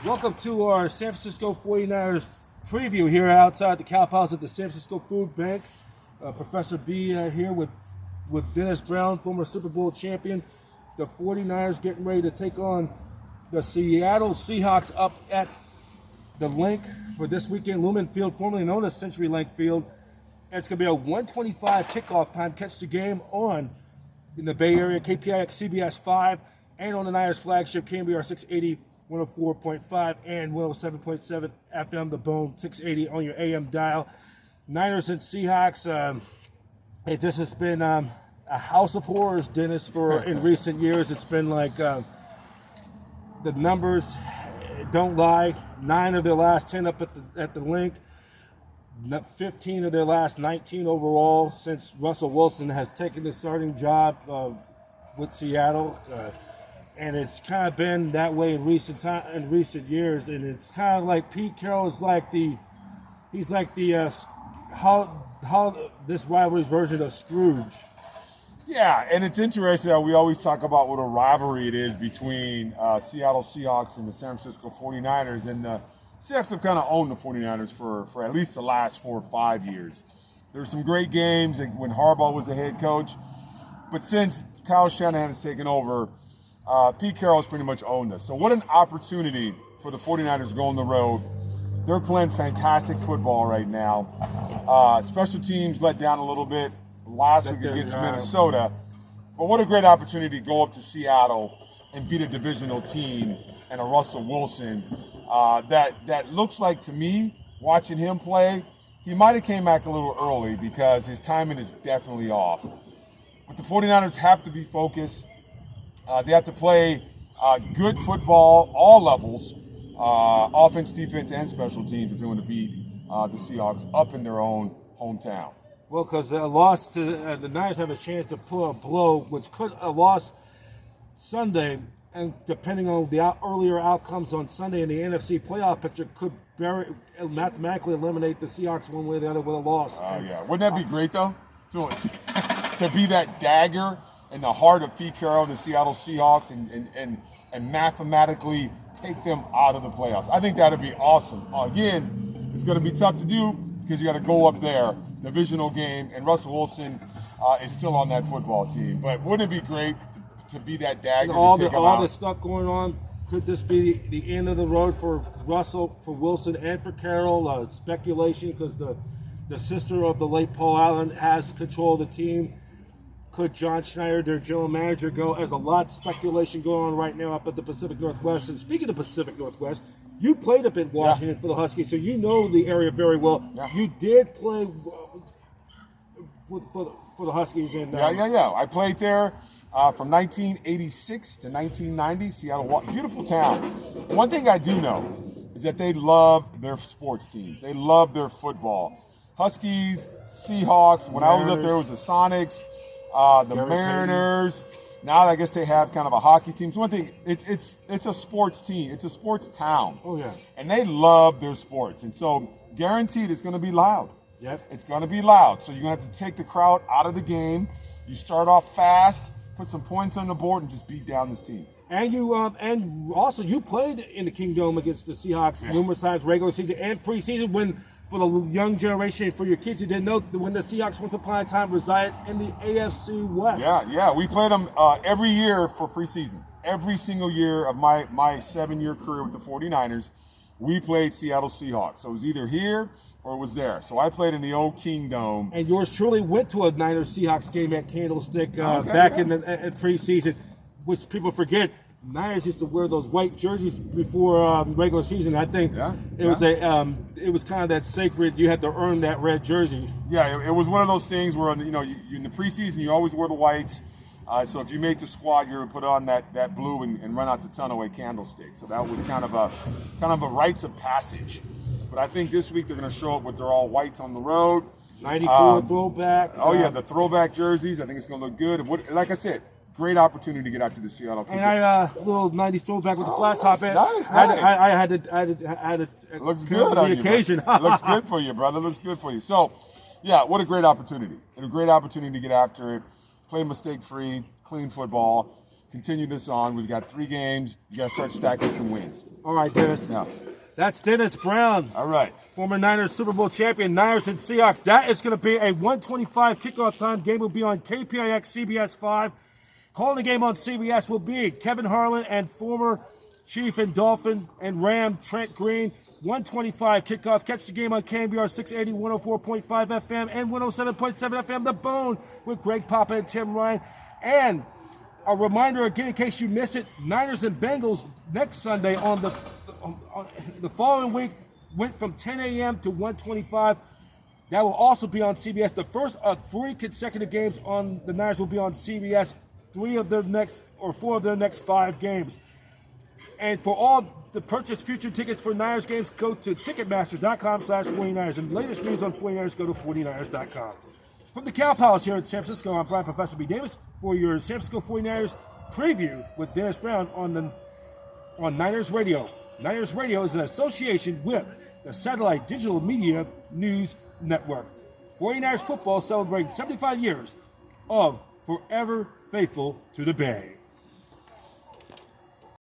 Welcome to our San Francisco 49ers preview here outside the Cow Palace at the San Francisco Food Bank. Professor B here with Dennis Brown, former Super Bowl champion. The 49ers getting ready to take on the Seattle Seahawks up at the Link for this weekend. Luman Field, formerly known as CenturyLink Field. And it's going to be a 1:25 kickoff time. Catch the game on in the Bay Area, KPIX CBS 5, and on the Niners flagship KNBR 680, 104.5, and 107.7 FM, the Bone 680 on your AM dial. Niners and Seahawks, it just has been a house of horrors, Dennis, for in recent years. It's been like the numbers don't lie. 9 of their last 10 up at the Link. 15 of their last 19 overall since Russell Wilson has taken the starting job with Seattle, and it's kind of been that way in recent years. And it's kind of like Pete Carroll is like this rivalry's version of Scrooge. Yeah, and it's interesting that we always talk about what a rivalry it is between Seattle Seahawks and the San Francisco 49ers, and the Seahawks have kind of owned the 49ers for at least the last 4 or 5 years. There were some great games when Harbaugh was the head coach, but since Kyle Shanahan has taken over, Pete Carroll has pretty much owned us. So what an opportunity for the 49ers to go on the road. They're playing fantastic football right now. Special teams let down a little bit last week against Minnesota, but what a great opportunity to go up to Seattle and beat a divisional team and a Russell Wilson that looks like, to me, watching him play, he might have came back a little early because his timing is definitely off. But the 49ers have to be focused. They have to play good football, all levels, offense, defense, and special teams if they want to beat the Seahawks up in their own hometown. Well, because a loss to the Niners have a chance to pull a blow, which could a loss Sunday, and depending on the earlier outcomes on Sunday in the NFC playoff picture, could mathematically eliminate the Seahawks one way or the other with a loss. Oh, yeah. Wouldn't that be great, though? To be that dagger in the heart of Pete Carroll and the Seattle Seahawks and mathematically take them out of the playoffs. I think that would be awesome. Again, it's going to be tough to do because you got to go up there, divisional game, and Russell Wilson is still on that football team. But wouldn't it be great to be that dagger all to take all out? this stuff going on? Could this be the end of the road for Russell, for Wilson, and for Carroll? Speculation, because the sister of the late Paul Allen has control of the team. Could John Schneider, their general manager, go? There's a lot of speculation going on right now up at the Pacific Northwest. And speaking of Pacific Northwest, you played up in Washington for the Huskies, so you know the area very well. Yeah. You did play for the Huskies. And Yeah. I played there from 1986 to 1990. Seattle, beautiful town. One thing I do know is that they love their sports teams. They love their football. Huskies, Seahawks. When I was up there, it was the Sonics. The Mariners. Now I guess they have kind of a hockey team. So one thing, it's a sports team. It's a sports town. Oh yeah. And they love their sports. And so guaranteed it's going to be loud. Yep. It's going to be loud. So you're going to have to take the crowd out of the game. You start off fast, put some points on the board, and just beat down this team. And and also you played in the Kingdome against the Seahawks numerous times, regular season and preseason, when for the young generation, for your kids who didn't know, when the Seahawks once upon a time resided in the AFC West. Yeah. We played them every year for preseason. Every single year of my 7-year career with the 49ers, we played Seattle Seahawks. So it was either here or it was there. So I played in the old Kingdome. And yours truly went to a Niners-Seahawks game at Candlestick back in preseason, which people forget. Niners used to wear those white jerseys before regular season. I think it was kind of that sacred. You had to earn that red jersey. Yeah, it was one of those things where you in the preseason you always wear the whites. So if you make the squad, you're going to put on that blue and run out the tunnel at Candlestick. So that was kind of a rites of passage. But I think this week they're going to show up with their all whites on the road. 94 throwback. The throwback jerseys. I think it's going to look good. Like I said, great opportunity to get out to the Seattle. And I little 90s throwback with the flat top. Nice. I had to looks good on the occasion. You, looks good for you, brother. Looks good for you. So, yeah, what a great opportunity. And a great opportunity to get after it, play mistake-free, clean football. continue this on. We've got 3 games. You got to start stacking some wins. All right, Dennis. Now, That's Dennis Brown, all right. former Niners Super Bowl champion, Niners and Seahawks. That is going to be a 1:25 kickoff time. Game will be on KPIX CBS 5. Calling the game on CBS will be Kevin Harlan and former Chief and Dolphin and Ram Trent Green. 1:25 kickoff. Catch the game on KNBR 680, 104.5 FM and 107.7 FM. The Bone with Greg Papa and Tim Ryan. And a reminder again, in case you missed it, Niners and Bengals next Sunday on the following week went from 10 a.m. to 1:25. That will also be on CBS. The first of 3 consecutive games on the Niners will be on CBS. 4 of their next 5 games. And for all the purchase future tickets for Niners games, go to Ticketmaster.com/49ers. And latest news on 49ers, go to 49ers.com. From the Cow Palace here in San Francisco, I'm Brian Professor B. Davis for your San Francisco 49ers preview with Dennis Brown on Niners Radio. Niners Radio is an association with the Satellite Digital Media News Network. 49ers football celebrating 75 years of forever faithful to the Bay.